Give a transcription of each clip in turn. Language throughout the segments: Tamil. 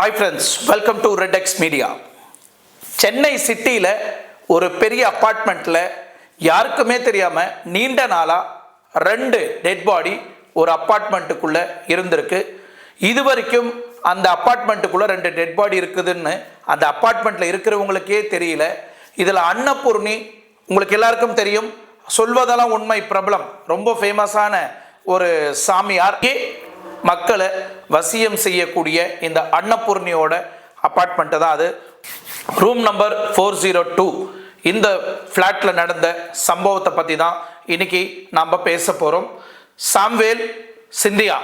Hi friends, welcome to red X media. Chennai சிட்டியில் ஒரு பெரிய அப்பார்ட்மெண்ட்டில் யாருக்குமே தெரியாமல் நீண்ட நாளாக 2 டெட் பாடி ஒரு அப்பார்ட்மெண்ட்டுக்குள்ளே இருந்திருக்கு. இது வரைக்கும் அந்த அப்பார்ட்மெண்ட்டுக்குள்ளே 2 டெட் பாடி இருக்குதுன்னு அந்த அப்பார்ட்மெண்ட்டில் இருக்கிறவங்களுக்கே தெரியல. இதில் அன்னபூர்ணி உங்களுக்கு எல்லாருக்கும் தெரியும், சொல்வதெல்லாம் உண்மை பிரபலம், ரொம்ப ஃபேமஸான ஒரு சாமியார். மக்களை வசியம் செய்யக்கூடிய இந்த அன்னபூர்ணியோட அப்பார்ட்மெண்ட்டு தான் அது. Room number 402. இந்த ஃப்ளாட்டில் நடந்த சம்பவத்தை பற்றி தான் இன்னைக்கு நாம் பேச போகிறோம். சாம்வேல், சிந்தியா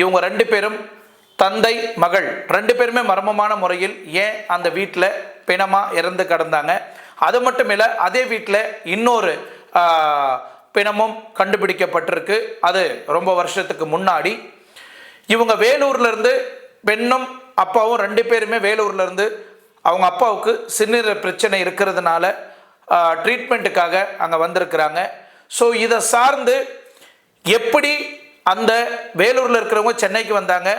இவங்க 2 பேரும் தந்தை மகள் 2 பேருமே மர்மமான முறையில் ஏன் அந்த வீட்டில் பிணமாக இறந்து கிடந்தாங்க. அது மட்டும் இல்லை, அதே வீட்டில் இன்னொரு பிணமும் கண்டுபிடிக்கப்பட்டிருக்கு. அது ரொம்ப வருஷத்துக்கு முன்னாடி. இவங்க வேலூர்லேருந்து, பெண்ணும் அப்பாவும் 2 பேருமே வேலூர்லேருந்து அவங்க அப்பாவுக்கு சிறுநீரக பிரச்சனை இருக்கிறதுனால ட்ரீட்மெண்ட்டுக்காக அங்கே வந்திருக்கிறாங்க. ஸோ இதை சார்ந்து எப்படி அந்த வேலூரில் இருக்கிறவங்க சென்னைக்கு வந்தாங்க,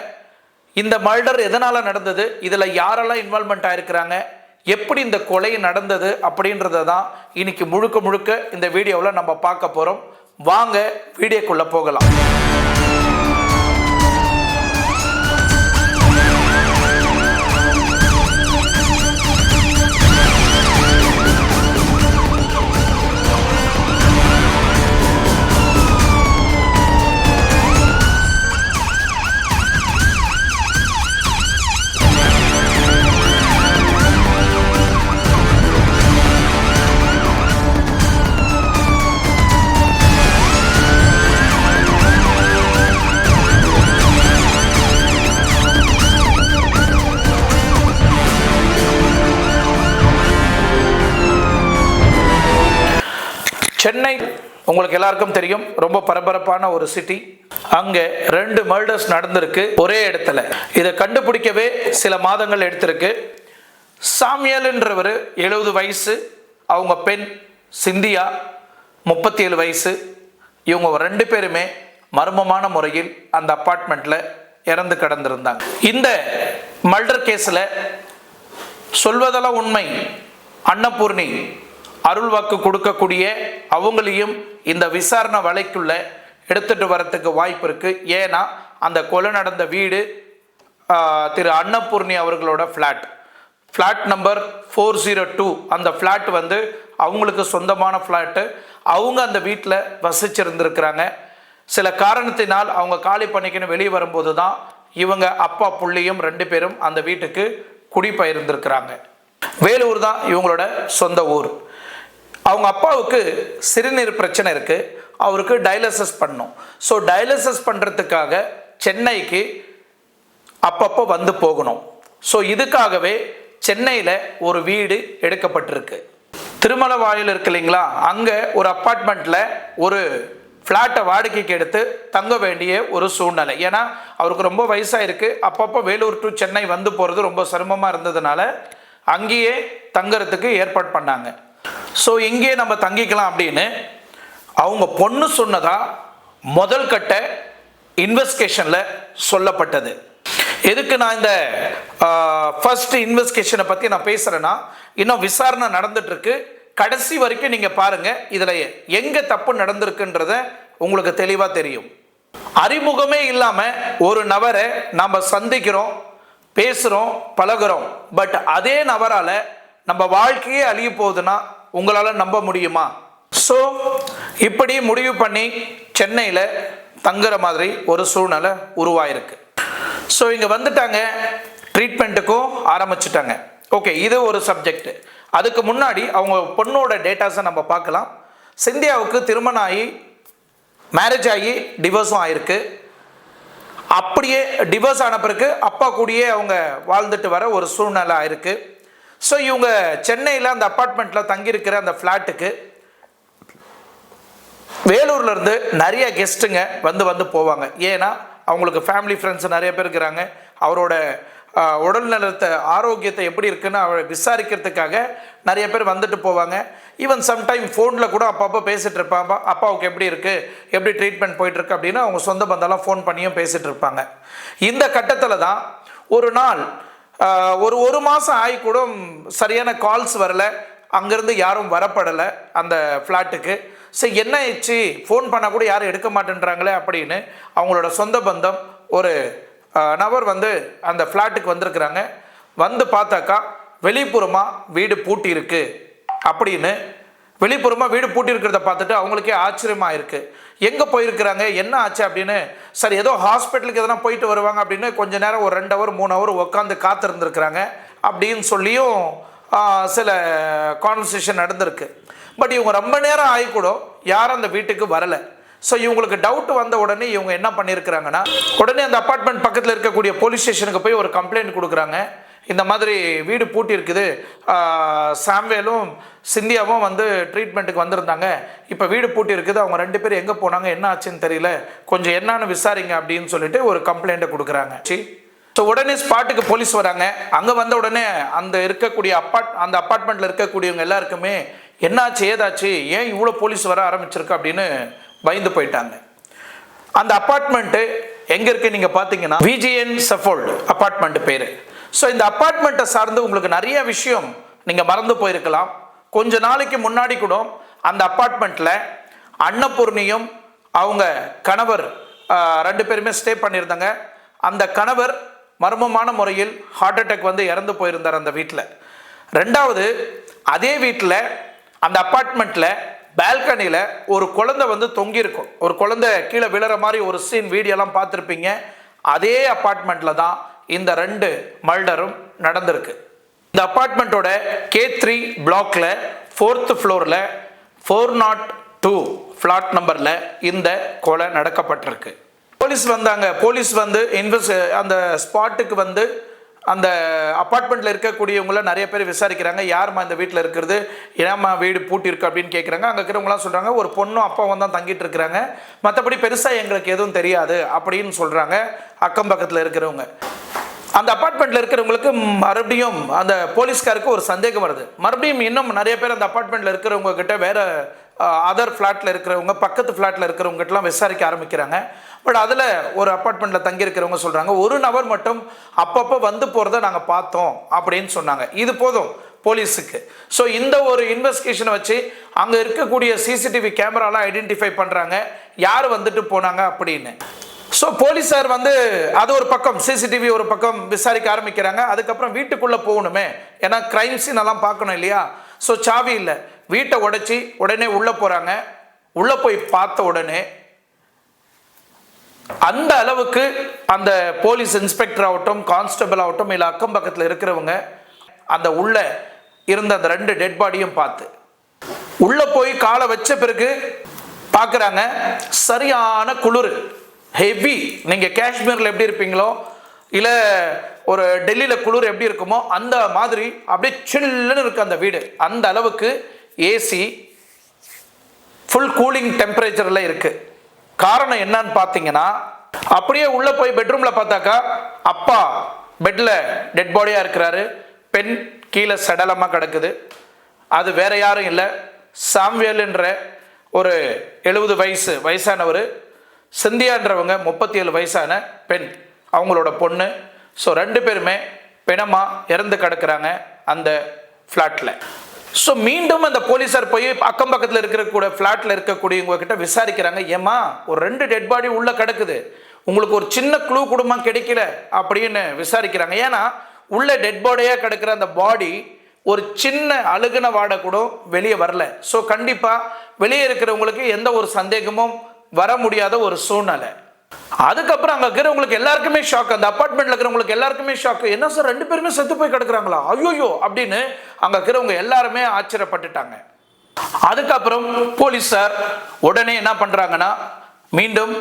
இந்த மர்டர் எதனால் நடந்தது, இதில் யாரெல்லாம் இன்வால்மெண்ட் ஆகிருக்கிறாங்க, எப்படி இந்த கொலை நடந்தது அப்படின்றத தான் இன்னைக்கு முழுக்க முழுக்க இந்த வீடியோவில் நம்ம பார்க்க போகிறோம். வாங்க வீடியோக்குள்ளே போகலாம். சென்னை உங்களுக்கு எல்லாருக்கும் தெரியும், ரொம்ப பரபரப்பான ஒரு சிட்டி. அங்கே 2 மர்டர்ஸ் நடந்திருக்கு ஒரே இடத்துல. இதை கண்டுபிடிக்கவே சில மாதங்கள் எடுத்திருக்கு. சாமியல்ன்றவர் 70 வயசு, அவங்க பெண் சிந்தியா 37 வயசு. இவங்க 2 பேருமே மர்மமான முறையில் அந்த அப்பார்ட்மெண்ட்டில் இறந்து கிடந்திருந்தாங்க. இந்த மர்டர் கேஸில் சொல்வதெல்லாம் உண்மை, அன்னபூர்ணி அருள்வாக்கு கொடுக்கக்கூடிய அவங்களையும் இந்த விசாரணை வலைக்குள்ள எடுத்துட்டு வரத்துக்கு வாய்ப்பு இருக்கு. ஏன்னா அந்த கொலை நடந்த வீடு திரு அன்னபூர்ணி அவர்களோட ஃப்ளாட் நம்பர் 402. அந்த ஃப்ளாட் வந்து அவங்களுக்கு சொந்தமான ஃப்ளாட்டு. அவங்க அந்த வீட்டில் வசிச்சிருந்துருக்கிறாங்க. சில காரணத்தினால் அவங்க காலி பண்ணிக்கின்னு வெளியே வரும்போது தான் இவங்க அப்பா புள்ளியும் 2 பேரும் அந்த வீட்டுக்கு குடிபெயர்ந்திருக்கிறாங்க. வேலூர் தான் இவங்களோட சொந்த ஊர். அவங்க அப்பாவுக்கு சிறுநீர் பிரச்சனை இருக்குது, அவருக்கு டயாலிசிஸ் பண்ணணும். ஸோ டயாலிசிஸ் பண்ணுறதுக்காக சென்னைக்கு அப்பப்போ வந்து போகணும். ஸோ இதுக்காகவே சென்னையில் ஒரு வீடு எடுக்கப்பட்டிருக்கு. திருமலை வாயில் இருக்கு இல்லைங்களா, அங்கே ஒரு அப்பார்ட்மெண்ட்டில் ஒரு ஃப்ளாட்டை வாடகைக்கு எடுத்து தங்க வேண்டிய ஒரு சூழ்நிலை. ஏன்னா அவருக்கு ரொம்ப வயசாயிருக்கு, அப்பப்போ வேலூர் டு சென்னை வந்து போகிறது ரொம்ப சிரமமாக இருந்ததுனால அங்கேயே தங்குறதுக்கு ஏற்பாடு பண்ணாங்க. ஸோ இங்கே நம்ம தங்கிக்கலாம் அப்படின்னு அவங்க பொண்ணு சொன்னதா முதல் கட்ட இன்வெஸ்டிகேஷனில் சொல்லப்பட்டது. எதுக்கு நான் இந்த ஃபர்ஸ்ட் இன்வெஸ்டிகேஷனை பற்றி நான் பேசுகிறேன்னா, இன்னும் விசாரணை நடந்துட்டுருக்கு. கடைசி வரைக்கும் நீங்கள் பாருங்கள், இதில் எங்கே தப்பு நடந்திருக்குன்றத உங்களுக்கு தெளிவாக தெரியும். அறிமுகமே இல்லாமல் ஒரு நபரை நம்ம சந்திக்கிறோம், பேசுகிறோம், பழகுறோம். பட் அதே நபரால் நம்ம வாழ்க்கையே அழிய போகுதுன்னா உங்களால் நம்ப முடியுமா? ஸோ இப்படி முடிவு பண்ணி சென்னையில் தங்குற மாதிரி ஒரு சூழ்நிலை உருவாயிருக்கு. ஸோ இங்கே வந்துட்டாங்க, ட்ரீட்மெண்ட்டுக்கும் ஆரம்பிச்சுட்டாங்க. ஓகே, இது ஒரு சப்ஜெக்ட். அதுக்கு முன்னாடி அவங்க பொண்ணோட டேட்டாஸை நம்ம பார்க்கலாம். சிந்தியாவுக்கு திருமணம் ஆகி, மேரேஜ் ஆகி, டிவோர்ஸும் ஆயிருக்கு. அப்படியே டிவோர்ஸ் ஆன பிறகு அப்பா கூடயே அவங்க வாழ்ந்துட்டு வர ஒரு சூழ்நிலை ஆயிருக்கு. ஸோ இவங்க சென்னையில் அந்த அப்பார்ட்மெண்ட்டில் தங்கியிருக்கிற அந்த ஃப்ளாட்டுக்கு வேலூர்லேருந்து நிறைய கெஸ்ட்டுங்க வந்து போவாங்க. ஏன்னா அவங்களுக்கு ஃபேமிலி ஃப்ரெண்ட்ஸ் நிறைய பேர் இருக்கிறாங்க. அவரோட உடல் நலத்தை, ஆரோக்கியத்தை எப்படி இருக்குன்னு அவரை விசாரிக்கிறதுக்காக நிறைய பேர் வந்துட்டு போவாங்க. ஈவன் சம்டைம் ஃபோனில் கூட அப்பப்போ பேசிகிட்டு இருப்பாங்க. அப்பாவுக்கு எப்படி இருக்குது, எப்படி ட்ரீட்மெண்ட் போயிட்டுருக்கு அப்படின்னு அவங்க சொந்த பந்தெல்லாம் ஃபோன் பண்ணியும் பேசிகிட்டு இருப்பாங்க. இந்த கட்டத்தில் தான் ஒரு நாள் ஒரு மாதம் ஆகி கூட சரியான கால்ஸ் வரல, அங்கேருந்து யாரும் வரப்படலை அந்த ஃப்ளாட்டுக்கு. சரி என்ன ஆயிடுச்சு, ஃபோன் பண்ணால் கூட யாரும் எடுக்க மாட்டேன்றாங்களே அப்படின்னு அவங்களோட சொந்த பந்தம் ஒரு நபர் வந்து அந்த ஃப்ளாட்டுக்கு வந்திருக்கிறாங்க. வந்து பார்த்தாக்கா வெளிப்புறமாக வீடு பூட்டி இருக்கு அப்படின்னு, வெளிப்புறமாக வீடு பூட்டி இருக்கிறத பார்த்துட்டு அவங்களுக்கே ஆச்சரியமாக இருக்குது. எங்கே போயிருக்கிறாங்க, என்ன ஆச்சு அப்படின்னு. சரி ஏதோ ஹாஸ்பிட்டலுக்கு எதனா போயிட்டு வருவாங்க அப்படின்னு கொஞ்ச நேரம் ஒரு 2 ஹவர் 3 ஹவர் உட்காந்து காத்திருந்துருக்குறாங்க அப்படின்னு சொல்லியும் சில கான்வர்சேஷன் நடந்திருக்கு. பட் இவங்க ரொம்ப நேரம் ஆகிக்கூட யாரும் அந்த வீட்டுக்கு வரலை. ஸோ இவங்களுக்கு டவுட் வந்த உடனே இவங்க என்ன பண்ணியிருக்கிறாங்கன்னா, உடனே அந்த அப்பார்ட்மெண்ட் பக்கத்தில் இருக்கக்கூடிய போலீஸ் ஸ்டேஷனுக்கு போய் ஒரு கம்ப்ளைண்ட் கொடுக்குறாங்க. இந்த மாதிரி வீடு பூட்டி இருக்குது, சாம்வேலும் சிந்தியாவும் வந்து ட்ரீட்மெண்ட்டுக்கு வந்திருந்தாங்க, இப்போ வீடு பூட்டி இருக்குது, அவங்க 2 பேரும் எங்கே போனாங்க, என்ன ஆச்சுன்னு தெரியல, கொஞ்சம் என்னன்னு விசாரிங்க அப்படின்னு சொல்லிட்டு ஒரு கம்ப்ளைண்ட்டை கொடுக்குறாங்க. ஸோ உடனே ஸ்பாட்டுக்கு போலீஸ் வராங்க. அங்கே வந்த உடனே அந்த இருக்கக்கூடிய அந்த அப்பார்ட்மெண்ட்டில் இருக்கக்கூடியவங்க எல்லாருக்குமே என்னாச்சு ஏதாச்சு, ஏன் இவ்வளோ போலீஸ் வர ஆரம்பிச்சிருக்கு அப்படின்னு பயந்து போயிட்டாங்க. அந்த அப்பார்ட்மெண்ட்டு எங்கே இருக்குது நீங்கள் பார்த்தீங்கன்னா விஜிஎன் சஃபோல்ட் அப்பார்ட்மெண்ட் பேர். ஸோ இந்த அப்பார்ட்மெண்ட்டை சார்ந்து உங்களுக்கு நிறைய விஷயம் நீங்கள் மறந்து போயிருக்கலாம். கொஞ்ச நாளைக்கு முன்னாடி கூட அந்த அப்பார்ட்மெண்ட்டில் அன்னபூர்ணியும் அவங்க கணவர் 2 பேருமே ஸ்டே பண்ணியிருந்தாங்க. அந்த கணவர் மர்மமான முறையில் ஹார்ட் அட்டாக் வந்து இறந்து போயிருந்தார் அந்த வீட்டில். 2வது அதே வீட்டில் அந்த அப்பார்ட்மெண்ட்டில் பால்கனியில் ஒரு குழந்தை வந்து தொங்கியிருக்கும். ஒரு குழந்தை கீழே விழுற மாதிரி ஒரு சீன் வீடியோலாம் பார்த்துருப்பீங்க. அதே அப்பார்ட்மெண்ட்டில் தான் இந்த 2 மர்டரும் நடந்திருக்கு. இந்த அப்பார்ட்மெண்ட்டோட K3 பிளாக்ல 4th ஃப்ளோரில் 402 ஃப்ளாட் நம்பரில் இந்த கொலை நடக்கப்பட்டிருக்கு. போலீஸ் வந்தாங்க. போலீஸ் வந்து அந்த ஸ்பாட்டுக்கு வந்து அந்த அப்பார்ட்மெண்ட்டில் இருக்கக்கூடியவங்கள நிறைய பேர் விசாரிக்கிறாங்க. யாருமா இந்த வீட்டில் இருக்கிறது, ஏமா வீடு பூட்டி இருக்கு அப்படின்னு கேட்குறாங்க. அங்கே இருக்கிறவங்களாம் சொல்கிறாங்க ஒரு பொண்ணும் அப்பாவும் தான் தங்கிட்டு இருக்கிறாங்க, மற்றபடி பெருசாக எங்களுக்கு எதுவும் தெரியாது அப்படின்னு சொல்கிறாங்க அக்கம் பக்கத்தில் இருக்கிறவங்க. அந்த அப்பார்ட்மெண்ட்டில் இருக்கிறவங்களுக்கு மறுபடியும் அந்த போலீஸ்காருக்கு ஒரு சந்தேகம் வருது. மறுபடியும் இன்னும் நிறைய பேர் அந்த அப்பார்ட்மெண்ட்டில் இருக்கிறவங்க கிட்ட வேற அதர் ஃப்ளாட்டில் இருக்கிறவங்க பக்கத்து ஃப்ளாட்டில் இருக்கிறவங்ககிட்டலாம் விசாரிக்க ஆரம்பிக்கிறாங்க. பட் அதில் ஒரு அப்பார்ட்மெண்ட்டில் தங்கியிருக்கிறவங்க சொல்கிறாங்க ஒரு நபர் மட்டும் அப்பப்போ வந்து போகிறத நாங்கள் பார்த்தோம் அப்படின்னு சொன்னாங்க. இது போதும் போலீஸுக்கு. ஸோ இந்த ஒரு இன்வெஸ்டிகேஷனை வச்சு அங்கே இருக்கக்கூடிய சிசிடிவி கேமராலாம் ஐடென்டிஃபை பண்ணுறாங்க யார் வந்துட்டு போனாங்க அப்படின்னு. ஸோ போலீஸார் வந்து அது ஒரு பக்கம், சிசிடிவி ஒரு பக்கம் விசாரிக்க ஆரம்பிக்கிறாங்க. அதுக்கப்புறம் வீட்டுக்குள்ளே போகணுமே, ஏன்னா கிரைம் சீன் எல்லாம் பார்க்கணும் இல்லையா. ஸோ சாவி இல்லை, வீட்டை உடைச்சி உடனே உள்ளே போகிறாங்க. உள்ளே போய் பார்த்த உடனே அந்த அளவுக்கு அந்த போலீஸ் இன்ஸ்பெக்டர் ஆகட்டும் கான்ஸ்டபிள் ஆகட்டும் இல்லை அக்கம் பக்கத்தில் இருக்கிறவங்க அந்த உள்ள இருந்த அந்த 2 டெட் பாடியும் பார்த்து உள்ள போய் காலை வச்ச பிறகு பார்க்குறாங்க சரியான குளிர், ஹெவி. நீங்கள் காஷ்மீரில் எப்படி இருப்பீங்களோ இல்லை ஒரு டெல்லியில் குளிர் எப்படி இருக்குமோ அந்த மாதிரி அப்படியே சில்லுன்னு இருக்கு அந்த வீடு. அந்த அளவுக்கு ஏசி ஃபுல் கூலிங் டெம்பரேச்சரில் இருக்குது. காரணம் என்னன்னு பார்த்தீங்கன்னா, அப்படியே உள்ளே போய் பெட்ரூமில் பார்த்தாக்கா அப்பா பெட்டில் டெட் பாடியாக இருக்கிறாரு, பெண் கீழே சடலமாக கிடக்குது. அது வேற யாரும் இல்லை, சாம்வேல்ன்ற ஒரு 70 வயசானவர், சிந்தியான்றவங்க 37 வயசான பெண், அவங்களோட பொண்ணு. ஸோ 2 பேருமே பிணமாக இறந்து கிடக்கிறாங்க அந்த ஃப்ளாட்டில். ஸோ மீண்டும் அந்த போலீஸார் போய் அக்கம் பக்கத்தில் இருக்கிற ஃப்ளாட்டில் இருக்கக்கூடியவங்க கிட்ட விசாரிக்கிறாங்க. ஏமா ஒரு 2 டெட் பாடி உள்ளே கிடக்குது, உங்களுக்கு ஒரு சின்ன க்ளூ கொடுமா கிடைக்கல அப்படின்னு விசாரிக்கிறாங்க. ஏன்னா உள்ள டெட் பாடியாக கிடக்கிற அந்த பாடி ஒரு சின்ன அழுகுன வாடை கூட வெளியே வரல. ஸோ கண்டிப்பாக வெளியே இருக்கிறவங்களுக்கு எந்த ஒரு சந்தேகமும் வர முடியாத ஒரு சூழ்நிலை. அதுக்கப்புறம் அங்கே இருக்கிறவங்களுக்கு எல்லாருக்குமே ஷாக், அந்த அப்பார்ட்மெண்ட்ல இருக்கிறவங்களுக்கு எல்லாருக்குமே ஷாக். என்ன சார் 2 பேருமே செத்து போய் கிடக்குறாங்களா, ஐயோயோ அப்படின்னு அங்கே இருக்கிறவங்க எல்லாருமே ஆச்சரியப்பட்டுட்டாங்க. அதுக்கப்புறம் போலீஸார் உடனே என்ன பண்ணுறாங்கன்னா மீண்டும்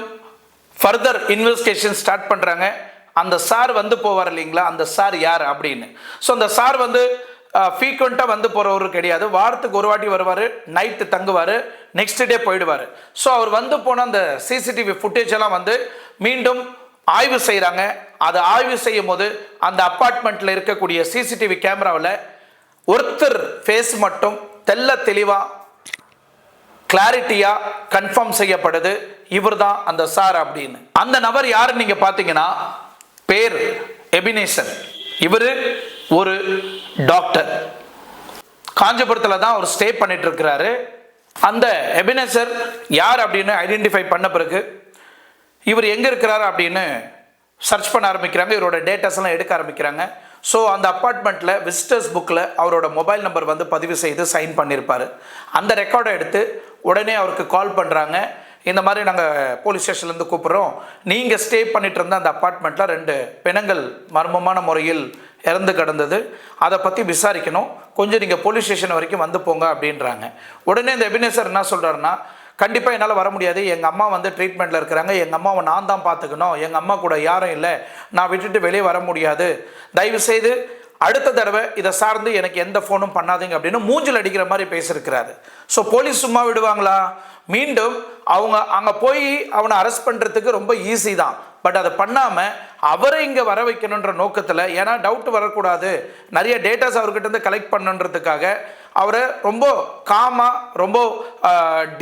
ஃபர்தர் இன்வெஸ்டிகேஷன் ஸ்டார்ட் பண்ணுறாங்க. அந்த சார் வந்து போவார் இல்லைங்களா, அந்த சார் யார் அப்படின்னு. ஸோ அந்த சார் வந்து ஃப்ரீக்வெண்ட்டாக வந்து போகிறவரு கிடையாது, வாரத்துக்கு ஒரு வாட்டி வருவார், நைட்டு தங்குவார், நெக்ஸ்ட் டே போயிடுவார். ஸோ அவர் வந்து போன அந்த சிசிடிவி ஃபுட்டேஜ் எல்லாம் வந்து மீண்டும் ஆய்வு செய்கிறாங்க. அதை ஆய்வு செய்யும் போது அந்த அப்பார்ட்மெண்ட்டில் இருக்கக்கூடிய சிசிடிவி கேமராவில் ஒருத்தர் ஃபேஸ் மட்டும் தெல்ல தெளிவாக கிளாரிட்டியாக கன்ஃபார்ம் செய்யப்படுது, இவர் தான் அந்த சார் அப்படின்னு. அந்த நபர் யாருன்னு நீங்கள் பார்த்தீங்கன்னா பேர் எபினேசன். இவர் ஒரு டாக்டர், காஞ்சிபுரத்தில் தான் அவர் ஸ்டே பண்ணிட்டு இருக்கிறாரு. அந்த எபினேசர் யார் அப்படின்னு ஐடென்டிஃபை பண்ண பிறகு இவர் எங்கே இருக்கிறாரு அப்படின்னு சர்ச் பண்ண ஆரம்பிக்கிறாங்க. இவரோட டேட்டாஸ் எல்லாம் எடுக்க ஆரம்பிக்கிறாங்க. ஸோ அந்த அப்பார்ட்மெண்ட்டில் விசிட்டர்ஸ் புக்கில் அவரோட மொபைல் நம்பர் வந்து பதிவு செய்து சைன் பண்ணியிருப்பார். அந்த ரெக்கார்டை எடுத்து உடனே அவருக்கு கால் பண்ணுறாங்க. இந்த மாதிரி நாங்கள் போலீஸ் ஸ்டேஷன்லேருந்து கூப்பிட்றோம், நீங்கள் ஸ்டே பண்ணிட்டு இருந்த அந்த அப்பார்ட்மெண்ட்டில் 2 பிணங்கள் மர்மமான முறையில் இறந்து கிடந்தது, அதை பற்றி விசாரிக்கணும், கொஞ்சம் நீங்கள் போலீஸ் ஸ்டேஷன் வரைக்கும் வந்து போங்க அப்படின்றாங்க. உடனே இந்த எபினேசர் என்ன சொல்கிறாருன்னா, கண்டிப்பாக என்னால் வர முடியாது, எங்கள் அம்மா வந்து ட்ரீட்மெண்ட்டில் இருக்கிறாங்க, எங்கள் அம்மாவை நான் தான் பார்த்துக்கணும், எங்கள் அம்மா கூட யாரும் இல்லை, நான் விட்டுட்டு வெளியே வர முடியாது, தயவுசெய்து அடுத்த தடவை இதை சார்ந்து எனக்கு எந்த ஃபோனும் பண்ணாதீங்க அப்படின்னு மூஞ்சில் அடிக்கிற மாதிரி பேசியிருக்கிறாரு. ஸோ போலீஸ் சும்மா விடுவாங்களா? மீண்டும் அவங்க அங்கே போய் அவனை அரெஸ்ட் பண்ணுறதுக்கு ரொம்ப ஈஸி தான். பட் அதை பண்ணாமல் அவரை இங்கே வர வைக்கணுன்ற நோக்கத்தில், ஏன்னா டவுட் வரக்கூடாது, நிறைய டேட்டாஸ் அவர்கிட்ட இருந்து கலெக்ட் பண்ணுன்றதுக்காக அவரை ரொம்ப காமாக ரொம்ப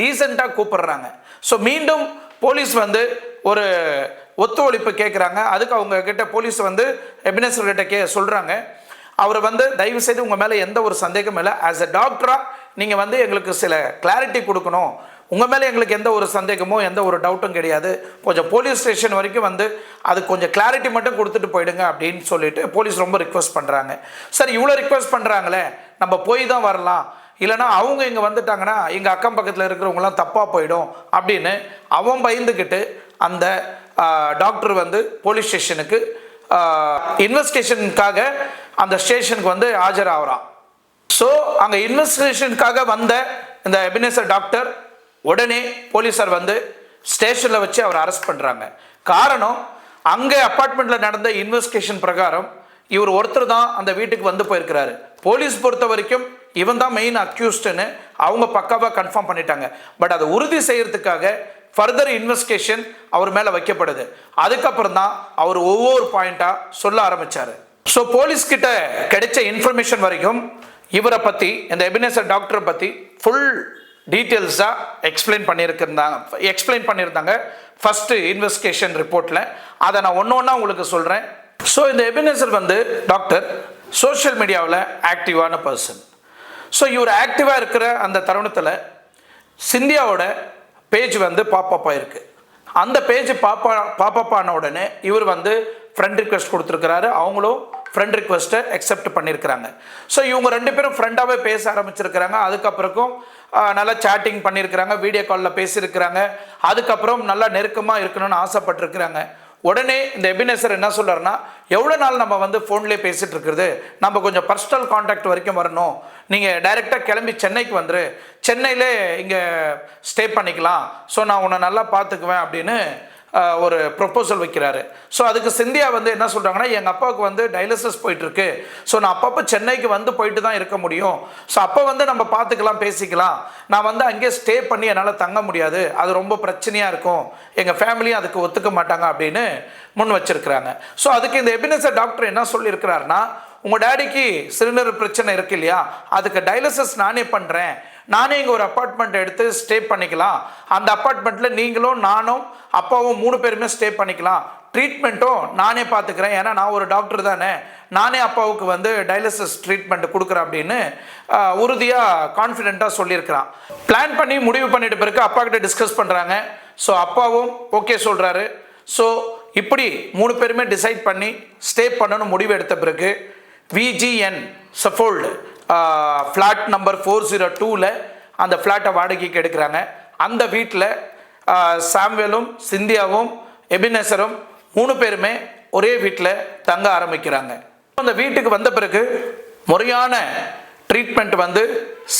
டீசெண்டாக கூப்பிடுறாங்க. ஸோ மீண்டும் போலீஸ் வந்து ஒரு ஒத்துழைப்பு கேட்குறாங்க. அதுக்கு அவங்க கிட்ட போலீஸ் வந்து எபினேசர் கிட்ட சொல்கிறாங்க, அவரை வந்து தயவு செய்து உங்கள் மேலே எந்த ஒரு சந்தேகமும் இல்லை, ஆஸ் எ டாக்டராக நீங்கள் வந்து எங்களுக்கு சில கிளாரிட்டி கொடுக்கணும், உங்கள் மேலே எங்களுக்கு எந்த ஒரு சந்தேகமோ எந்த ஒரு டவுட்டும் கிடையாது, கொஞ்சம் போலீஸ் ஸ்டேஷன் வரைக்கும் வந்து அது கொஞ்சம் கிளாரிட்டி மட்டும் கொடுத்துட்டு போயிடுங்க அப்படின்னு சொல்லிட்டு போலீஸ் ரொம்ப ரிக்வெஸ்ட் பண்ணுறாங்க. சரி, இவ்வளோ ரிக்வெஸ்ட் பண்ணுறாங்களே, நம்ம போய் தான் வரலாம், இல்லைனா அவங்க இங்கே வந்துட்டாங்கன்னா எங்கள் அக்கம் பக்கத்தில் இருக்கிறவங்களாம் தப்பாக போயிடும் அப்படின்னு அவன் பயந்துக்கிட்டு அந்த டாக்டர் வந்து போலீஸ் ஸ்டேஷனுக்கு இன்வெஸ்டிகேஷனுக்காக அந்த ஸ்டேஷனுக்கு வந்து ஆஜராகிறான். ஸோ அங்கே இன்வெஸ்டிகேஷனுக்காக வந்த இந்த எபினேசர் டாக்டர் உடனே போலீஸார் வந்து ஸ்டேஷனில் வச்சு அவர் அரெஸ்ட் பண்ணுறாங்க. காரணம், அங்கே அப்பார்ட்மெண்ட்டில் நடந்த இன்வெஸ்டிகேஷன் பிரகாரம் இவர் ஒருத்தர் தான் அந்த வீட்டுக்கு வந்து போயிருக்கிறாரு. போலீஸ் பொறுத்த வரைக்கும் இவன் தான் மெயின் அக்யூஸ்டுன்னு அவங்க பக்காவாக கன்ஃபார்ம் பண்ணிட்டாங்க. பட் அதை உறுதி செய்யறதுக்காக ஃபர்தர் இன்வெஸ்டிகேஷன் அவர் மேலே வைக்கப்படுது. அதுக்கப்புறம் தான் அவர் ஒவ்வொரு பாயிண்டாக சொல்ல ஆரம்பித்தார். ஸோ போலீஸ்கிட்ட கிடைச்ச இன்ஃபர்மேஷன் வரைக்கும் இவரை பற்றி, இந்த எபினேசர் டாக்டரை பற்றி ஃபுல் டீட்டெயில்ஸாக எக்ஸ்பிளைன் பண்ணியிருந்தாங்க ஃபஸ்ட்டு இன்வெஸ்டிகேஷன் ரிப்போர்ட்டில். அதை நான் ஒன்று ஒன்றா உங்களுக்கு சொல்கிறேன். ஸோ இந்த எபினேசர் வந்து டாக்டர் சோஷியல் மீடியாவில் ஆக்டிவான பர்சன். ஸோ இவர் ஆக்டிவாக இருக்கிற அந்த தருணத்தில் சிந்தியாவோட பேஜ் வந்து பாப்பப் ஆயிருக்கு. அந்த பேஜ் பாப்பப் ஆன உடனே இவர் வந்து ஃப்ரெண்ட் ரிக்வெஸ்ட் கொடுத்துருக்கிறாரு, அவங்களும் ஃப்ரெண்ட் ரிக்வெஸ்ட்டை அக்செப்ட் பண்ணியிருக்கிறாங்க. ஸோ இவங்க 2 பேரும் ஃப்ரெண்டாகவே பேச ஆரம்பிச்சிருக்கிறாங்க. அதுக்கப்புறம் நல்லா சேட்டிங் பண்ணியிருக்கிறாங்க, வீடியோ காலில் பேசியிருக்கிறாங்க. அதுக்கப்புறம் நல்லா நெருக்கமாக இருக்கணும்னு ஆசைப்பட்டிருக்கிறாங்க. உடனே இந்த எபினேசர் என்ன சொல்கிறாருன்னா, எவ்வளோ நாள் நம்ம வந்து ஃபோன்லேயே பேசிகிட்டு இருக்கிறது, நம்ம கொஞ்சம் பர்சனல் கான்டாக்ட் வரைக்கும் வரணும், நீங்கள் டைரெக்டாக கிளம்பி சென்னைக்கு வந்துரு, சென்னையிலே இங்கே ஸ்டே பண்ணிக்கலாம், ஸோ நான் உன்னை நல்லா பார்த்துக்குவேன் அப்படின்னு ஒரு ப்ரொப்போசல் வைக்கிறாரு. ஸோ அதுக்கு சிந்தியா வந்து என்ன சொல்கிறாங்கன்னா, எங்கள் அப்பாவுக்கு வந்து டயாலிசிஸ் போயிட்டுருக்கு, ஸோ நான் அப்பப்போ சென்னைக்கு வந்து போயிட்டு தான் இருக்க முடியும், ஸோ அப்போ வந்து நம்ம பார்த்துக்கலாம், பேசிக்கலாம், நான் வந்து அங்கேயே ஸ்டே பண்ணி என்னால் தங்க முடியாது, அது ரொம்ப பிரச்சனையாக இருக்கும், எங்கள் ஃபேமிலியும் அதுக்கு ஒத்துக்க மாட்டாங்க அப்படின்னு முன் வச்சிருக்கிறாங்க. ஸோ அதுக்கு இந்த எபினேசர் டாக்டர் என்ன சொல்லியிருக்கிறாருன்னா, உங்கள் டேடிக்கு சிறுநீர் பிரச்சனை இருக்கு இல்லையா, அதுக்கு டயாலிசிஸ் நானே பண்ணுறேன், நானே இங்கே ஒரு அப்பார்ட்மெண்ட் எடுத்து ஸ்டே பண்ணிக்கலாம், அந்த அப்பார்ட்மெண்ட்டில் நீங்களும் நானும் அப்பாவும் 3 பேருமே ஸ்டே பண்ணிக்கலாம், ட்ரீட்மெண்ட்டும் நானே பார்த்துக்கிறேன், ஏன்னா நான் ஒரு டாக்டர் தானே, நானே அப்பாவுக்கு வந்து டயாலிசிஸ் ட்ரீட்மெண்ட் கொடுக்குறேன் அப்படின்னு உறுதியாக கான்ஃபிடென்ட்டாக சொல்லியிருக்கிறான். பிளான் பண்ணி முடிவு பண்ணிட்டு பிறகு அப்பா கிட்ட டிஸ்கஸ் பண்ணுறாங்க. ஸோ அப்பாவும் ஓகே சொல்கிறாரு. ஸோ இப்படி 3 பேருமே டிசைட் பண்ணி ஸ்டே பண்ணணும் முடிவு எடுத்த பிறகு VGN சஃபோல்டு ஃப்ளாட் நம்பர் 402ல் அந்த ஃப்ளாட்டை வாடகைக்கு எடுக்கிறாங்க. அந்த வீட்டில் சாம்வேலும் சிந்தியாவும் எபினேசரும் 3 பேருமே ஒரே வீட்டில் தங்க ஆரம்பிக்கிறாங்க. அந்த வீட்டுக்கு வந்த பிறகு முறையான ட்ரீட்மெண்ட் வந்து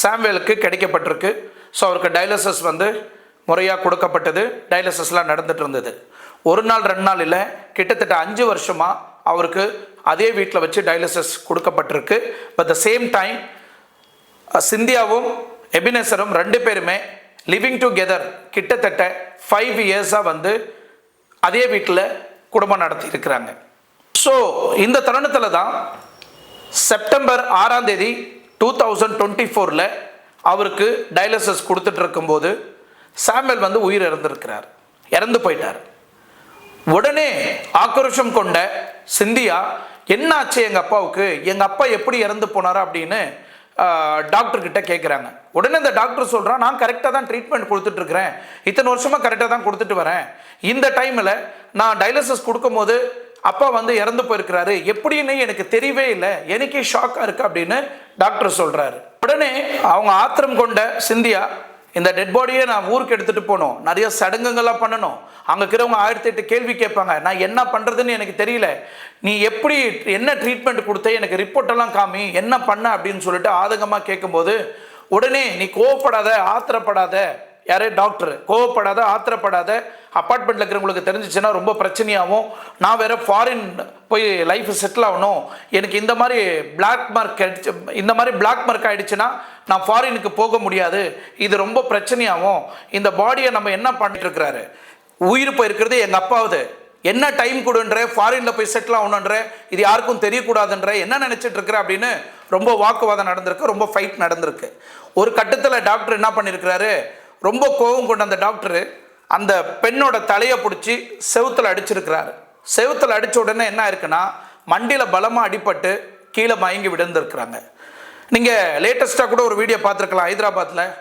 சாம்வேலுக்கு கிடைக்கப்பட்டிருக்கு. ஸோ அவருக்கு டயாலிசிஸ் வந்து முறையாக கொடுக்கப்பட்டது, டயாலிசிஸ்லாம் நடந்துட்டு இருந்தது. 1 நாள் 2 நாள் இல்லை, கிட்டத்தட்ட 5 வருஷமாக அவருக்கு அதே வீட்டில் வச்சு டயாலிசிஸ் கொடுக்கப்பட்டிருக்கு. பட் த சேம் டைம் சிந்தியாவும் எபினேசரும் 2 பேருமே லிவிங் டுகெதர் கிட்டத்தட்ட 5 இயர்ஸாக வந்து அதே வீட்டில் குடும்பம் நடத்தி இருக்கிறாங்க. ஸோ இந்த தருணத்தில் தான் செப்டம்பர் 6ஆம் தேதி 2024 அவருக்கு டயாலிசிஸ் கொடுத்துட்டு இருக்கும்போது சாமுவேல் வந்து உயிர் இறந்து போயிட்டார். உடனே ஆக்ரோஷம் கொண்ட சிந்தியா என்ன ஆச்சு எங்கள் அப்பாவுக்கு, எங்கள் அப்பா எப்படி இறந்து போனாரா அப்படின்னு டாக்டர்கிட்ட கேட்குறாங்க. உடனே இந்த டாக்டர் சொல்கிறான், நான் கரெக்டாக தான் ட்ரீட்மெண்ட் கொடுத்துட்ருக்கிறேன், இத்தனை வருஷமாக கரெக்டாக தான் கொடுத்துட்டு வரேன். இந்த டைமில் நான் டயாலிசிஸ் கொடுக்கும்போது அப்பா வந்து இறந்து போயிருக்கிறாரு, எப்படின்னு எனக்கு தெரியவே இல்லை, எனக்கே ஷாக்காக இருக்குது அப்படின்னு டாக்டர் சொல்கிறாரு. உடனே அவங்க ஆத்திரம் கொண்ட சிந்தியா, இந்த டெட் பாடியை நான் ஊருக்கு எடுத்துகிட்டு போகணும், நிறைய சடங்குங்கள்லாம் பண்ணணும், அங்கே இருக்கிறவங்க 1008 கேள்வி கேட்பாங்க, நான் என்ன பண்ணுறதுன்னு எனக்கு தெரியல, நீ எப்படி என்ன ட்ரீட்மெண்ட் கொடுத்த, எனக்கு ரிப்போர்ட்டெல்லாம் காமி, என்ன பண்ண அப்படின்னு சொல்லிட்டு ஆதங்கமாக கேட்கும்போது, உடனே நீ கோவப்படாத, ஆத்திரப்படாத, யாரே டாக்டர், கோவப்படாத, ஆத்திரப்படாத, அப்பார்ட்மெண்ட்டில் இருக்கிறவங்களுக்கு தெரிஞ்சிச்சுன்னா ரொம்ப பிரச்சனையாகும், நான் வேறு ஃபாரின் போய் லைஃப் செட்டில் ஆகணும், எனக்கு இந்த மாதிரி பிளாக் மார்க் ஆகிடுச்சு, இந்த மாதிரி பிளாக் மார்க் ஆகிடுச்சுன்னா நான் ஃபாரினுக்கு போக முடியாது, இது ரொம்ப பிரச்சனையாகும், இந்த பாடியை நம்ம என்ன பண்ணிட்டு இருக்கிறாரு, உயிர் போயிருக்கிறது எங்கள் அப்பாவது, என்ன டைம் கொடுன்ற, ஃபாரினில் போய் செட்டில் ஆகணுன்ற, இது யாருக்கும் தெரியக்கூடாதுன்ற, என்ன நினச்சிட்டு இருக்கிற அப்படின்னு ரொம்ப வாக்குவாதம் நடந்திருக்கு, ரொம்ப ஃபைட் நடந்திருக்கு. ஒரு கட்டத்தில் டாக்டர் என்ன பண்ணியிருக்கிறாரு, ரொம்ப கோபம் கொண்ட அந்த டாக்டரு அந்த பெண்ணோட தலையை பிடிச்சி செவுத்தில் அடிச்சிருக்கிறாரு. செவுத்தில் அடித்த உடனே என்ன இருக்குன்னா, மண்டியில் பலமாக அடிபட்டு கீழே மயங்கி விழுந்திருக்கிறாங்க. நீங்கள் லேட்டஸ்ட்டாக கூட ஒரு வீடியோ பார்த்துருக்கலாம், ஹைதராபாத்தில்